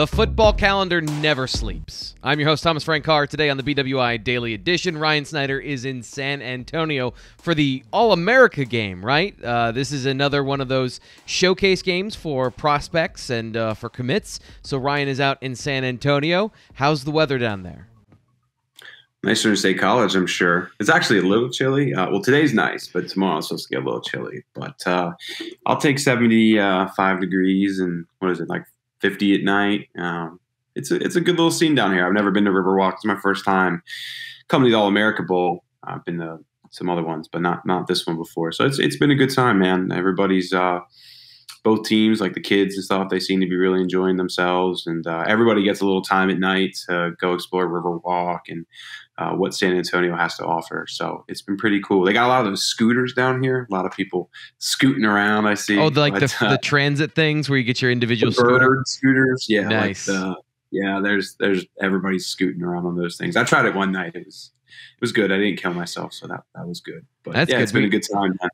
The football calendar never sleeps. I'm your host, Thomas Frank Carr. Today on the BWI Daily Edition, Ryan Snyder is in San Antonio for the All-America game, right? This is another one of those showcase games for prospects and for commits. So Ryan is out in San Antonio. How's the weather down there? Nicer than State College, I'm sure. It's actually a little chilly. Well, today's nice, but tomorrow it's supposed to get a little chilly. But I'll take 75 degrees and what is it, like 50 at night. It's a good little scene down here. I've never been to Riverwalk. It's my first time coming to the All-America Bowl. I've been to some other ones, but not this one before. So it's been a good time, man. Everybody's both teams, like the kids and stuff, they seem to be really enjoying themselves. And everybody gets a little time at night to go explore Riverwalk and what San Antonio has to offer. So it's been pretty cool. They got a lot of those scooters down here. A lot of people scooting around, I see. Oh, the transit things where you get your individual scooters. Yeah. Nice. There's everybody's scooting around on those things. I tried it one night. It was good. I didn't kill myself, so that was good. But that's yeah, good. It's been a good time, man.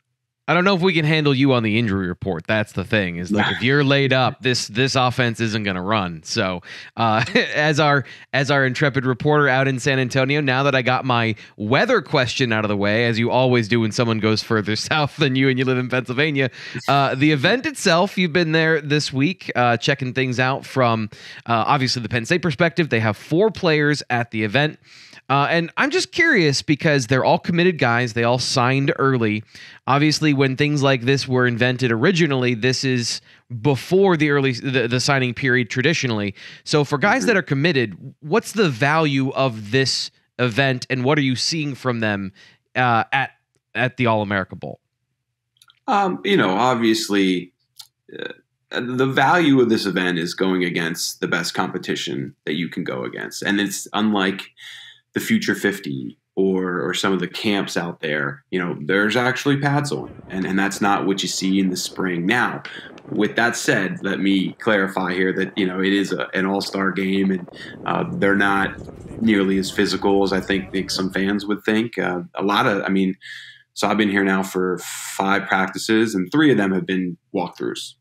I don't know if we can handle you on the injury report. That's the thing, is like if you're laid up, this offense isn't going to run. So as our intrepid reporter out in San Antonio, now that I got my weather question out of the way, as you always do when someone goes further south than you and you live in Pennsylvania, the event itself, you've been there this week checking things out from obviously the Penn State perspective. They have 4 players at the event. And I'm just curious because they're all committed guys. They all signed early. Obviously, when things like this were invented originally, this is before the signing period traditionally. So for guys that are committed, what's the value of this event, and what are you seeing from them at the All-America Bowl? Obviously, the value of this event is going against the best competition that you can go against, and it's unlike the Future 50 or some of the camps out there. There's actually pads on, and that's not what you see in the spring. Now, with that said, let me clarify here that it is an all-star game, and they're not nearly as physical as I think some fans would think. So I've been here now for 5 practices, and 3 of them have been walkthroughs.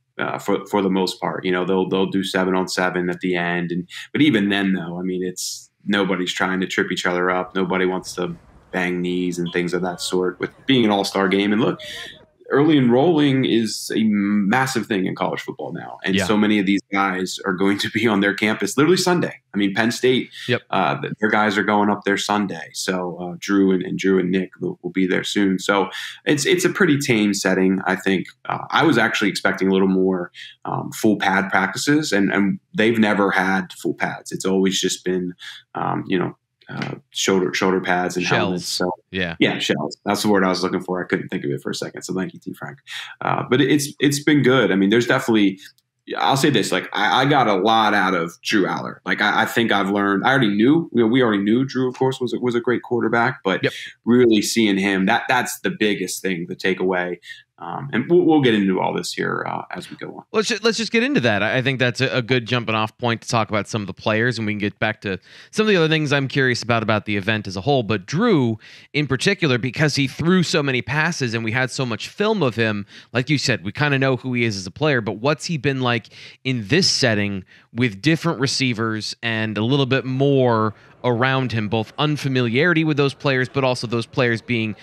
For the most part, they'll do 7-on-7 at the end, but even then, though, nobody's trying to trip each other up. Nobody wants to bang knees and things of that sort with being an all-star game. And look, early enrolling is a massive thing in college football now. And so many of these guys are going to be on their campus literally Sunday. Penn State, their guys are going up there Sunday. So Drew and Nick will be there soon. So it's a pretty tame setting, I think. I was actually expecting a little more full pad practices, and they've never had full pads. It's always just been, shoulder pads and shells. Helmets. So yeah, shells. That's the word I was looking for. I couldn't think of it for a second. So thank you, T. Frank. But it's been good. There's definitely. I'll say this, I got a lot out of Drew Allar. I think I've learned. I already knew. We already knew Drew, of course, was a great quarterback, but really seeing him, that's the biggest thing to take away. And we'll get into all this here as we go on. Let's just get into that. I think that's a good jumping off point to talk about some of the players, and we can get back to some of the other things I'm curious about the event as a whole. But Drew, in particular, because he threw so many passes and we had so much film of him, like you said, we kind of know who he is as a player. But what's he been like in this setting with different receivers and a little bit more around him, both unfamiliarity with those players, but also those players being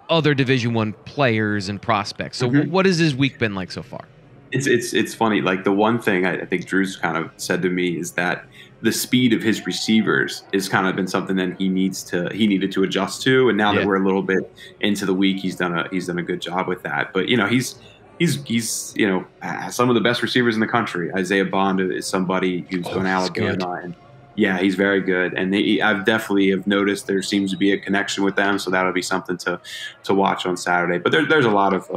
other Division I players and prospects. So what has his week been like so far? It's funny. The one thing I think Drew's kind of said to me is that the speed of his receivers has kind of been something that he needed to adjust to. And now that we're a little bit into the week, he's done a good job with that. But he's some of the best receivers in the country. Isaiah Bond is somebody who's going to Alabama, and yeah, he's very good, and I've definitely have noticed there seems to be a connection with them, so that'll be something to watch on Saturday. But there's a lot of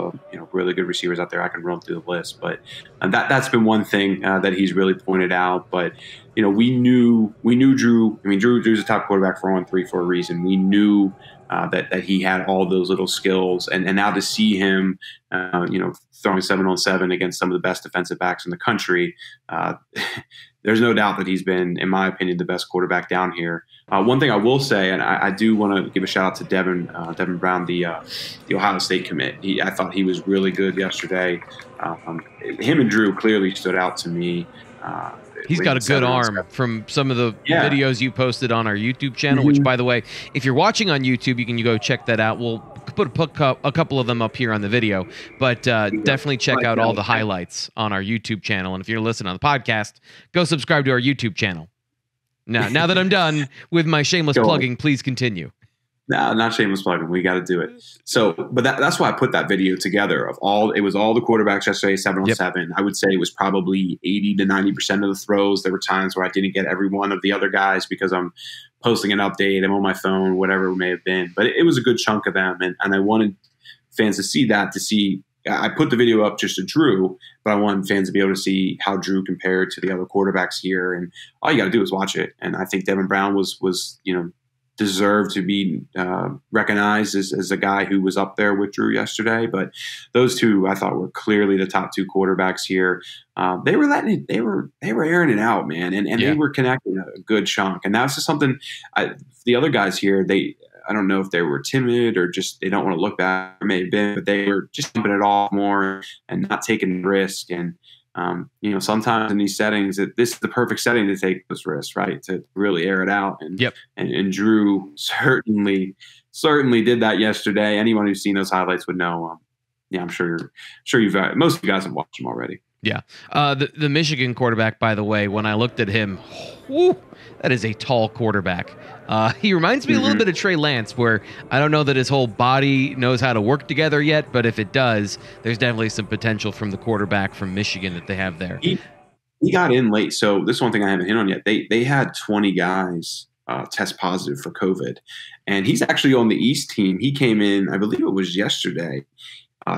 really good receivers out there. I can run through the list, but that's been one thing that he's really pointed out. But we knew Drew. Drew's a top quarterback for 1-3 for a reason. We knew that he had all those little skills, and now to see him, throwing 7-on-7 against some of the best defensive backs in the country. There's no doubt that he's been, in my opinion, the best quarterback down here. One thing I will say, and I do want to give a shout out to Devin Brown, the Ohio State commit. I thought he was really good yesterday. Him and Drew clearly stood out to me. He's got a good arm from some of the videos you posted on our YouTube channel, which, by the way, if you're watching on YouTube, you can go check that out. We'll put a couple of them up here on the video, but definitely check out all the highlights on our YouTube channel. And if you're listening on the podcast, go subscribe to our YouTube channel. Now that I'm done with my shameless plugging, please continue. No, not shameless plugging. We got to do it. So, but that's why I put that video together it was all the quarterbacks yesterday, 7-on-7. I would say it was probably 80 to 90% of the throws. There were times where I didn't get every one of the other guys because I'm posting an update, I'm on my phone, whatever it may have been. But it was a good chunk of them. And I wanted fans to see that, I put the video up just to Drew, but I wanted fans to be able to see how Drew compared to the other quarterbacks here. And all you got to do is watch it. And I think Devin Brown was deserved to be recognized as a guy who was up there with Drew yesterday. But those two, I thought, were clearly the top two quarterbacks here. They were they were airing it out, man, and they were connecting a good chunk. And that's just something. The other guys here, I don't know if they were timid or just they don't want to look bad. It may have been, but they were just jumping it off more and not taking risk. And sometimes in these settings, this is the perfect setting to take this risk, right? To really air it out. And Drew certainly did that yesterday. Anyone who's seen those highlights would know. I'm sure most of you guys have watched them already. Yeah. The Michigan quarterback, by the way, when I looked at him, that is a tall quarterback. He reminds me a little bit of Trey Lance, where I don't know that his whole body knows how to work together yet, but if it does, there's definitely some potential from the quarterback from Michigan that they have there. He got in late, so this is one thing I haven't hit on yet. They had 20 guys test positive for COVID, and he's actually on the East team. He came in, I believe it was yesterday.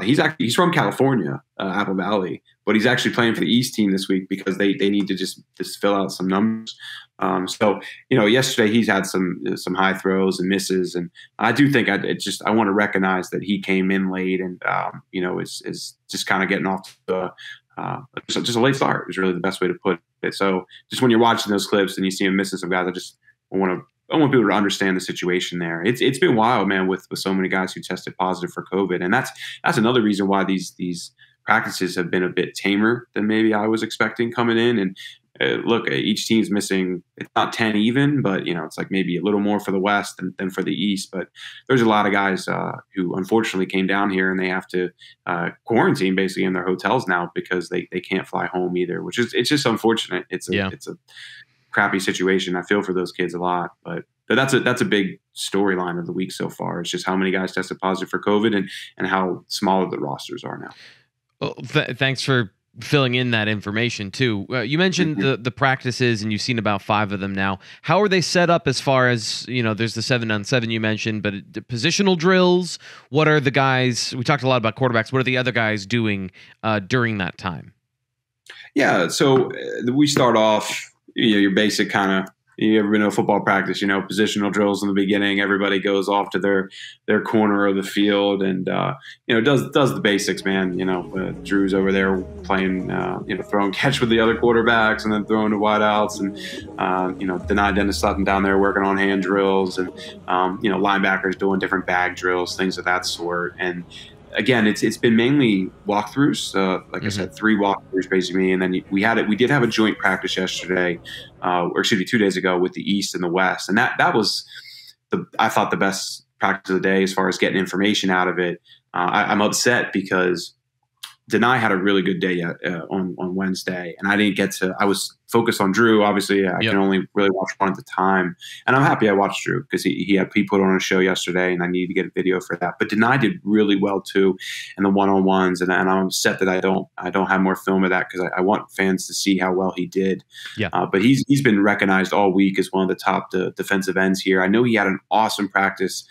He's from California, Apple Valley, but he's actually playing for the East team this week because they need to just fill out some numbers. Yesterday he's had some high throws and misses, and I do think I want to recognize that he came in late and is just kind of getting off to just a late start is really the best way to put it. So just when you're watching those clips and you see him missing some guys, I want people to understand the situation there. It's been wild, man, with so many guys who tested positive for COVID, and that's another reason why these practices have been a bit tamer than maybe I was expecting coming in. And look, each team's missing. It's not 10 even, but it's like maybe a little more for the West than for the East. But there's a lot of guys who unfortunately came down here and they have to quarantine basically in their hotels now because they can't fly home either, which is it's just unfortunate. It's a crappy situation. I feel for those kids a lot, but that's a big storyline of the week so far. It's just how many guys tested positive for COVID and how smaller the rosters are now. Well, thanks for filling in that information too. You mentioned the practices, and you've seen about 5 of them now. How are they set up as far as, there's the 7-on-7 you mentioned, but the positional drills, what are the guys, we talked a lot about quarterbacks, what are the other guys doing during that time? Yeah, so we start off, your basic kind of, you ever been to a football practice, positional drills in the beginning, everybody goes off to their corner of the field and, does the basics, man. Drew's over there playing, throw and catch with the other quarterbacks and then throwing to wideouts and, Dani Dennis-Sutton down there working on hand drills and, linebackers doing different bag drills, things of that sort. And, again, it's been mainly walkthroughs. I said, 3 walkthroughs basically, and then we did have a joint practice yesterday, 2 days ago with the East and the West, and that was I thought the best practice of the day as far as getting information out of it. I'm upset because Dani had a really good day on Wednesday, and I didn't get to. I was focused on Drew. Obviously, I can only really watch one at a time, and I'm happy I watched Drew because he put on a show yesterday, and I needed to get a video for that. But Dani did really well too in the one-on-ones, and I'm upset that I don't have more film of that because I want fans to see how well he did. But he's been recognized all week as one of the top defensive ends here. I know he had an awesome practice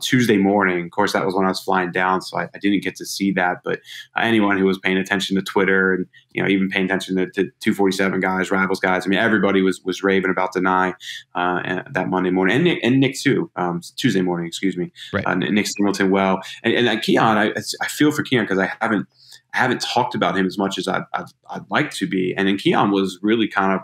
Tuesday morning. Of course, that was when I was flying down, so I didn't get to see that. But anyone who was paying attention to Twitter and even paying attention to 247 guys, Rivals guys, I mean, everybody was raving about Dani that Monday morning, and Nick too, Tuesday morning, excuse me, right. Nick Singleton. Well, and Keon, I feel for Keon because I haven't talked about him as much as I'd like to be, and then Keon was really kind of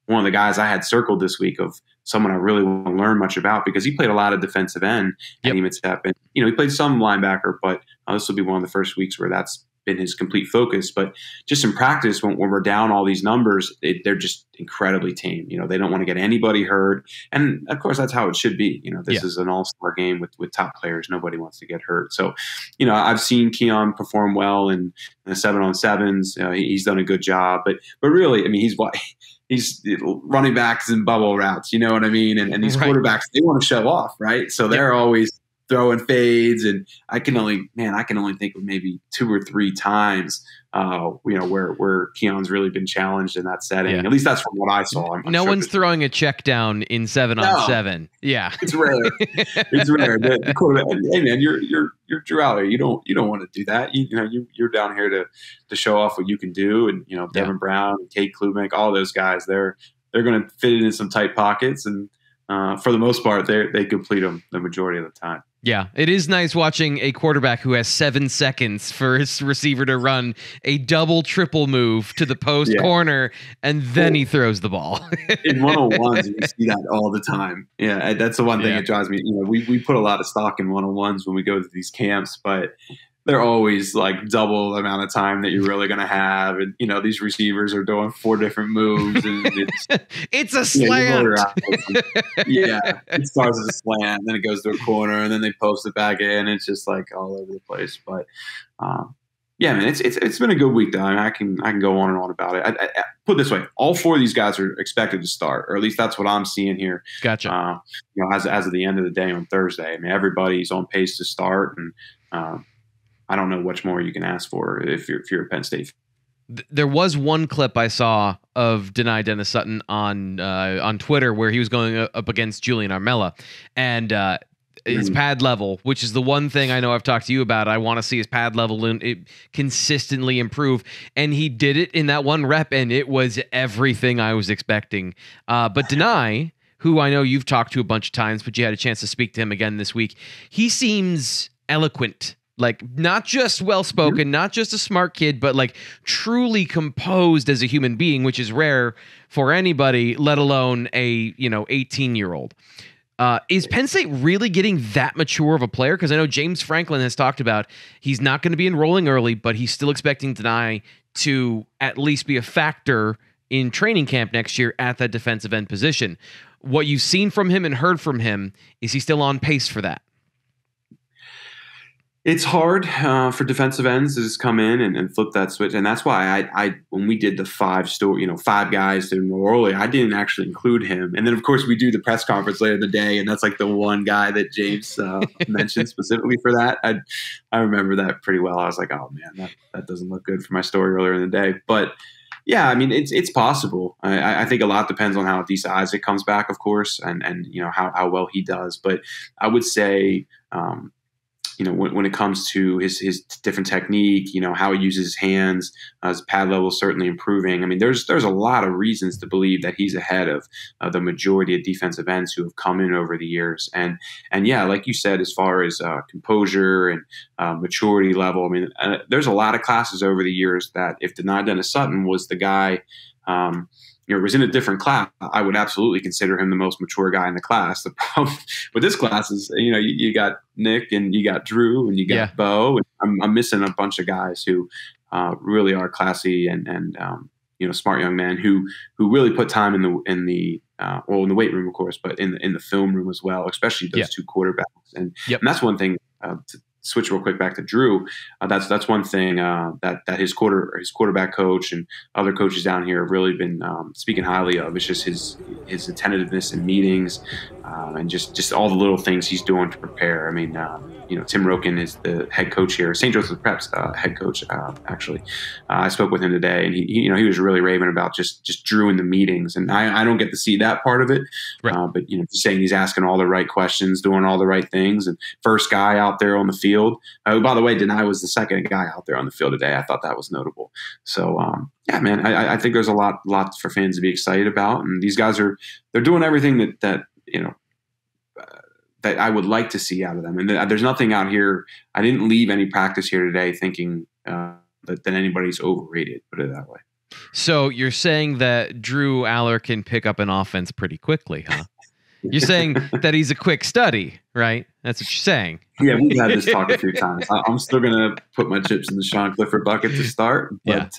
one of the guys I had circled this week of someone I really want to learn much about because he played a lot of defensive end at Step, and he played some linebacker, but this will be one of the first weeks where that's been his complete focus. But just in practice, when we're down all these numbers, they're just incredibly tame. They don't want to get anybody hurt. And of course, that's how it should be. This is an all-star game with top players. Nobody wants to get hurt. So, I've seen Keon perform well in the 7-on-7s. He's done a good job. But really, I mean, he's running backs and bubble routes. You know what I mean? And these quarterbacks, they want to show off, right? So they're always throwing fades, and I can only think of maybe 2 or 3 times, where Keon's really been challenged in that setting. Yeah. At least that's from what I saw. I'm no sure one's throwing a check down in 7-on-7. Yeah, it's rare. It's rare. The quarterback, hey man, you're Drew Allar. You don't want to do that. You're down here to show off what you can do. And Devin Brown, Kate Klubeck, all those guys, they're going to fit it in some tight pockets, and for the most part, they complete them the majority of the time. Yeah, it is nice watching a quarterback who has 7 seconds for his receiver to run a double, triple move to the post corner, and then he throws the ball. In 101s, you see that all the time. Yeah, that's the one thing that drives me. We put a lot of stock in 101s when we go to these camps, but they're always like double the amount of time that you're really going to have. And, these receivers are doing 4 different moves. And it's a slant. It starts as a slant, then it goes to a corner, and then they post it back in. It's just like all over the place. But, man, it's been a good week, though. I mean, I can go on and on about it. I put it this way, all 4 of these guys are expected to start, or at least that's what I'm seeing here. Gotcha. As of the end of the day on Thursday. I mean, everybody's on pace to start, and I don't know much more you can ask for if you're a Penn State. There was one clip I saw of Dani Dennis-Sutton on Twitter where he was going up against Julian Armella, and his pad level, which is the one thing I know I've talked to you about. I want to see his pad level consistently improve, and he did it in that one rep, and it was everything I was expecting. But Dani, who I know you've talked to a bunch of times, but you had a chance to speak to him again this week, he seems eloquent. Like, not just well-spoken, not just a smart kid, but like truly composed as a human being, which is rare for anybody, let alone a 18-year-old. Is Penn State really getting that mature of a player? Because I know James Franklin has talked about he's not going to be enrolling early, but he's still expecting Dani to at least be a factor in training camp next year at that defensive end position. What you've seen from him and heard from him, is he still on pace for that? It's hard for defensive ends to just come in and flip that switch, and that's why I when we did the 5 guys to enroll early, I didn't actually include him. And then of course we do the press conference later in the day, and that's like the one guy that James mentioned specifically for that. I remember that pretty well. I was like, oh man, that doesn't look good for my story earlier in the day. But yeah, I mean it's possible. I think a lot depends on how Adisa Isaac comes back, of course, and how well he does. But I would say. When it comes to his different technique, how he uses his hands, his pad level is certainly improving. I mean, there's a lot of reasons to believe that he's ahead of the majority of defensive ends who have come in over the years. And yeah, like you said, as far as composure and maturity level, I mean, there's a lot of classes over the years that if Dani Dennis-Sutton was the guy, was in a different class, I would absolutely consider him the most mature guy in the class. The problem with this class is, you got Nick and you got Drew and you got Bo. And I'm missing a bunch of guys who really are classy and smart young men who really put time in the weight room, of course, but in the film room as well, especially those 2 quarterbacks. And that's one thing. To switch real quick back to Drew, that's one thing that his quarterback coach and other coaches down here have really been speaking highly of. It's just his attentiveness in meetings and just all the little things he's doing to prepare. I mean, Tim Roken is the head coach here, St. Joseph Prep's head coach. Actually, I spoke with him today, and he was really raving about just Drew in the meetings, and I don't get to see that part of it, right. But just saying he's asking all the right questions, doing all the right things, and first guy out there on the field. By the way, Dani was the second guy out there on the field today. I thought that was notable. So yeah, man, I think there's a lot for fans to be excited about, and these guys they're doing everything that that I would like to see out of them. And there's nothing out here. I didn't leave any practice here today thinking that anybody's overrated, put it that way. So you're saying that Drew Allar can pick up an offense pretty quickly, huh? You're saying that he's a quick study, right? That's what you're saying. Yeah, we've had this talk a few times. I'm still gonna put my chips in the Sean Clifford bucket to start, but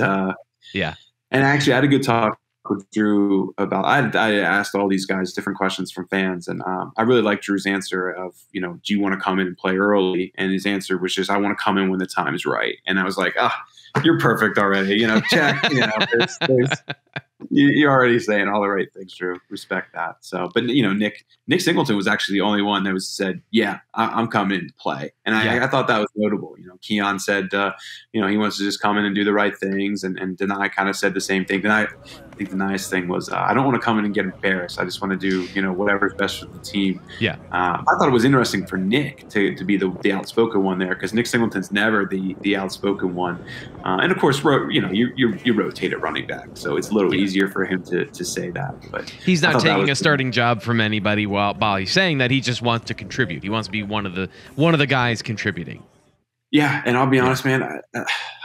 yeah. And actually, I had a good talk with Drew about. I asked all these guys different questions from fans, and I really liked Drew's answer of, do you want to come in and play early? And his answer was just, I want to come in when the time is right. And I was like, you're perfect already. Check. You're already saying all the right things, Drew. Respect that. So, but Nick Singleton was actually the only one that said, yeah, I'm coming in to play. And I thought that was notable. Keon said, he wants to just come in and do the right things. And Dani kind of said the same thing. I think the nice thing was, I don't want to come in and get embarrassed. I just want to do, whatever's best for the team. Yeah. I thought it was interesting for Nick to be the outspoken one there, because Nick Singleton's never the outspoken one. And of course, you rotate at running back, so it's a little easier for him to say that. But he's not taking a starting job from anybody while he's saying that he just wants to contribute. He wants to be one of the guys contributing. Yeah, and I'll be honest, man,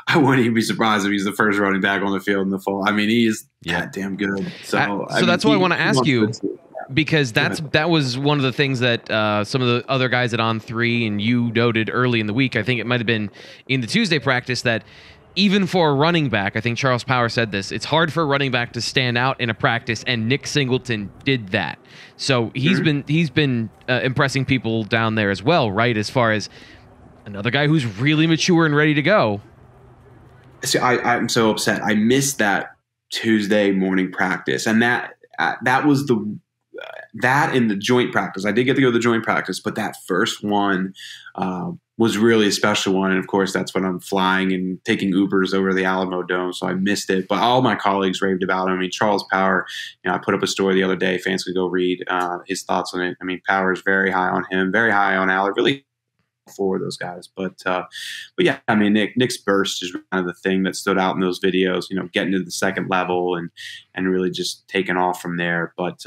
I wouldn't even be surprised if he's the first running back on the field in the fall. I mean, he is that damn good. So that's why I want to ask you, because that was one of the things that some of the other guys at On3 and you noted early in the week. I think it might have been in the Tuesday practice that even for a running back, I think Charles Power said this, it's hard for a running back to stand out in a practice, and Nick Singleton did that. So he's been impressing people down there as well, right? As far as another guy who's really mature and ready to go. See, I'm so upset. I missed that Tuesday morning practice, and that was that in the joint practice. I did get to go to the joint practice, but that first one was really a special one. And of course, that's when I'm flying and taking Ubers over the Alamo Dome, so I missed it. But all my colleagues raved about him. I mean, Charles Power, I put up a story the other day. Fans could go read his thoughts on it. I mean, Power is very high on him, very high on Allar, really for those guys. But yeah, I mean, Nick's burst is kind of the thing that stood out in those videos, getting to the second level and really just taking off from there. But,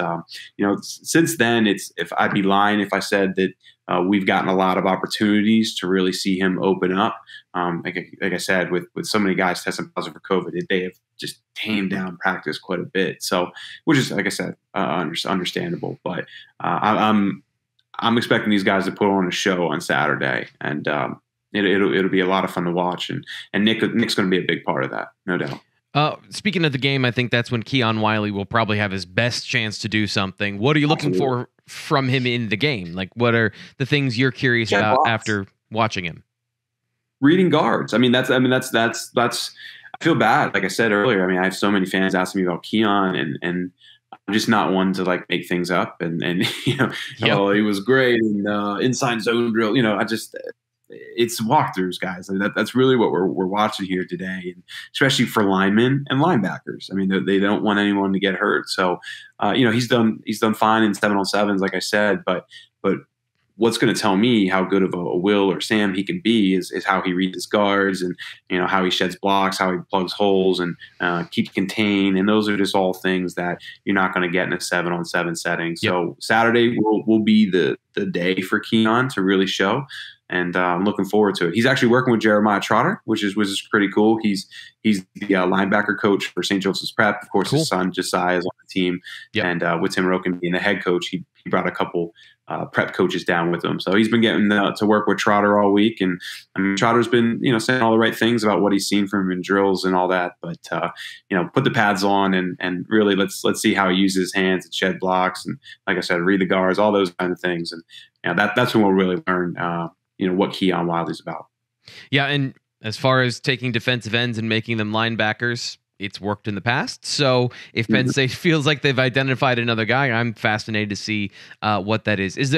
since then, if I'd be lying if I said that we've gotten a lot of opportunities to really see him open up. Like I said, with so many guys testing positive for COVID, they have just tamed down practice quite a bit. So, which is, like I said, understandable. But I'm expecting these guys to put on a show on Saturday, and it'll be a lot of fun to watch. And Nick's going to be a big part of that, no doubt. Speaking of the game, I think that's when Keon Wylie will probably have his best chance to do something. What are you looking for from him in the game? Like, what are the things you're curious about after watching him? Reading guards. I mean, that's. I feel bad. Like I said earlier, I mean, I have so many fans asking me about Keon, and I'm just not one to like make things up and oh, he was great and inside zone drill. It's walkthroughs, guys. I mean, that's really what we're watching here today, and especially for linemen and linebackers. I mean, they don't want anyone to get hurt. So, he's done fine in 7-on-7s, like I said. But what's going to tell me how good of a Will or Sam he can be is how he reads his guards and how he sheds blocks, how he plugs holes and keeps contained. And those are just all things that you're not going to get in a 7-on-7 setting. So Saturday will be the day for Keon to really show. And I'm looking forward to it. He's actually working with Jeremiah Trotter, which is pretty cool. He's the linebacker coach for St. Joseph's Prep. Of course, His son Josiah is on the team, and with Tim Roken being the head coach, he brought a couple prep coaches down with him. So he's been getting to work with Trotter all week, and I mean, Trotter's been saying all the right things about what he's seen from him in drills and all that. But put the pads on and really let's see how he uses his hands and shed blocks and, like I said, read the guards, all those kind of things. And that's when we'll really learn what Keon Wylie's about. Yeah, and as far as taking defensive ends and making them linebackers, it's worked in the past. So if Penn State feels like they've identified another guy, I'm fascinated to see what that is. Is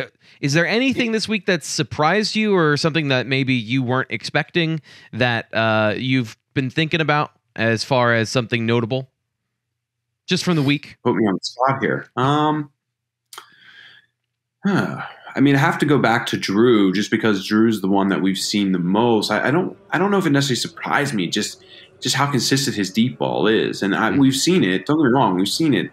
there anything this week that surprised you, or something that maybe you weren't expecting that you've been thinking about as far as something notable just from the week? Put me on the spot here. I mean, I have to go back to Drew just because Drew's the one that we've seen the most. I don't know if it necessarily surprised me, just how consistent his deep ball is. And we've seen it, don't get me wrong, we've seen it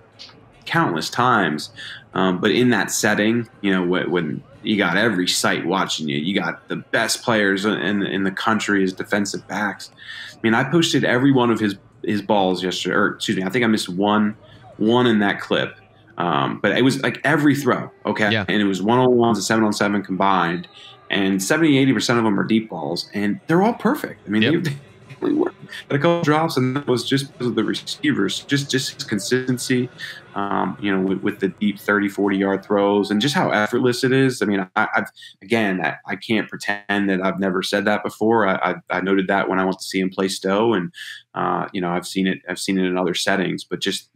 countless times. But in that setting, when you got every site watching you got the best players in the country as defensive backs. I mean, I posted every one of his balls yesterday, or excuse me, I think I missed one in that clip. But it was like every throw, okay? Yeah. And it was 1-on-1s and 7-on-7 combined. And 70-80% of them are deep balls. And they're all perfect. I mean, they really work. Had a couple drops, and that was just because of the receivers, just his consistency, with the deep 30, 40-yard throws and just how effortless it is. I mean, I can't pretend that I've never said that before. I noted that when I went to see him play Stowe, and I've seen it in other settings, but just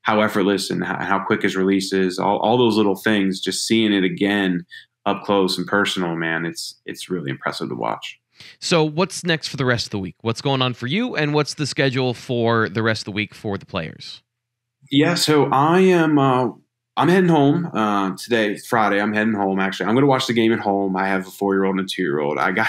how effortless and how quick his release is, all those little things, just seeing it again up close and personal, man, it's really impressive to watch. So what's next for the rest of the week? What's going on for you, and what's the schedule for the rest of the week for the players? Yeah, so I'm heading home today. It's Friday. I'm heading home. Actually, I'm going to watch the game at home. I have a 4-year-old and a 2-year-old. I got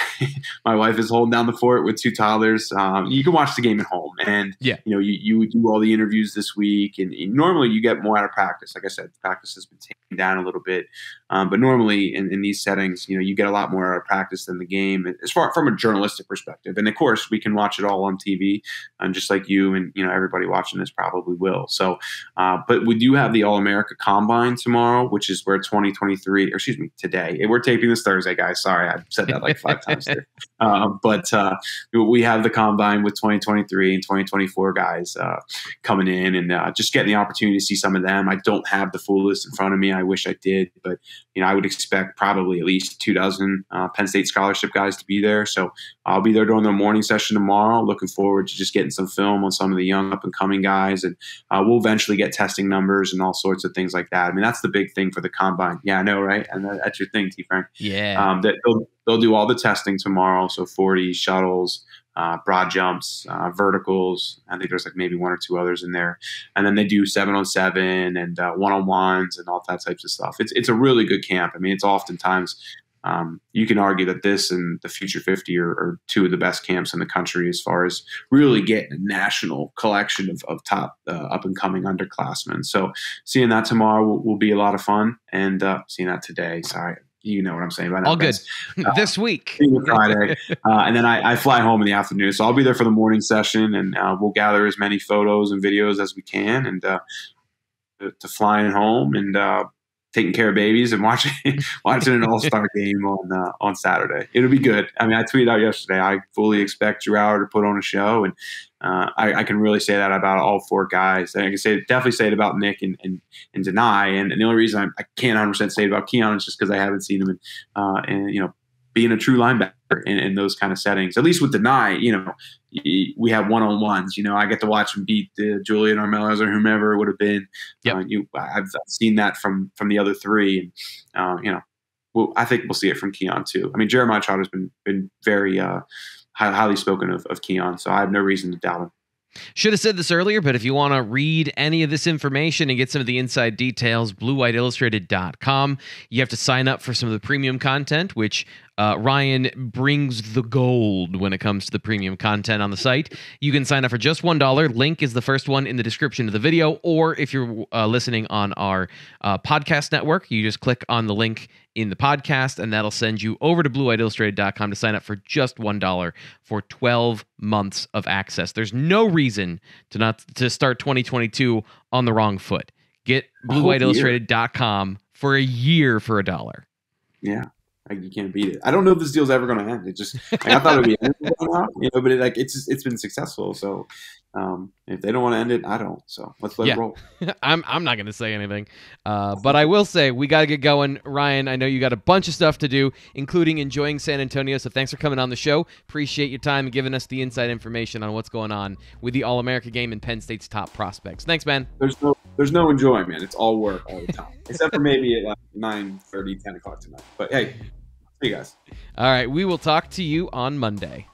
my wife is holding down the fort with 2 toddlers. You can watch the game at home, and you do all the interviews this week. And normally you get more out of practice. Like I said, practice has been taken down a little bit, but normally in these settings, you get a lot more out of practice than the game, as far from a journalistic perspective. And of course, we can watch it all on TV, just like you and everybody watching this probably will. So, but we do have the All-America Combine tomorrow, which is where 2023, or excuse me, today. We're taping this Thursday, guys. Sorry, I've said that like 5 times there. But we have the Combine with 2023 and 2024 guys coming in, and just getting the opportunity to see some of them. I don't have the full list in front of me. I wish I did, but I would expect probably at least 24 Penn State scholarship guys to be there. So I'll be there during the morning session tomorrow. Looking forward to just getting some film on some of the young up and coming guys, and we'll eventually get testing numbers and all sorts of things like that. I mean, that's the big thing for the Combine. Yeah, I know, right? And that's your thing, T. Frank. Yeah. That they'll do all the testing tomorrow. So 40 shuttles, broad jumps, verticals. I think there's like maybe 1 or 2 others in there. And then they do 7-on-7 and 1-on-1s and all that types of stuff. It's a really good camp. I mean, it's oftentimes you can argue that this and the Future 50 are 2 of the best camps in the country as far as really getting a national collection of top up-and-coming underclassmen. So seeing that tomorrow will be a lot of fun, and seeing that today, sorry, you know what I'm saying. All good. This week. Friday. And then I fly home in the afternoon. So I'll be there for the morning session, and we'll gather as many photos and videos as we can, and to flying home and taking care of babies and watching an All-Star game on Saturday. It'll be good. I mean, I tweeted out yesterday, I fully expect Drew Allar to put on a show, and I can really say that about all 4 guys. I can definitely say it about Nick and Dani, and the only reason I can't 100% say it about Keon is just because I haven't seen him in being a true linebacker in those kind of settings. At least with Dani, we have 1-on-1s. I get to watch him beat Julian Armellas or whomever it would have been. Yep. I've seen that from the other 3, and I think we'll see it from Keon too. I mean, Jeremiah Trout has been very highly spoken of Keon, so I have no reason to doubt him. Should have said this earlier, but if you want to read any of this information and get some of the inside details, BlueWhiteIllustrated.com. You have to sign up for some of the premium content, which Ryan brings the gold when it comes to the premium content on the site. You can sign up for just $1. Link is the first one in the description of the video, or if you're listening on our podcast network, you just click on the link in the podcast, and that'll send you over to BlueWhiteIllustrated.com to sign up for just $1 for 12 months of access. There's no reason to start 2022 on the wrong foot. Get BlueWhiteIllustrated.com for a year for $1. Yeah. You can't beat it. I don't know if this deal's ever going to end. It just, I thought it would be ended, but it's been successful. So if they don't want to end it, I don't. So let's let it roll. I'm not going to say anything, but I will say we got to get going. Ryan, I know you got a bunch of stuff to do, including enjoying San Antonio. So thanks for coming on the show. Appreciate your time and giving us the inside information on what's going on with the All-America game and Penn State's top prospects. Thanks, man. There's no enjoyment. It's all work all the time, except for maybe at like 9:30, 10 o'clock tonight. But hey. See you guys. All right. We will talk to you on Monday.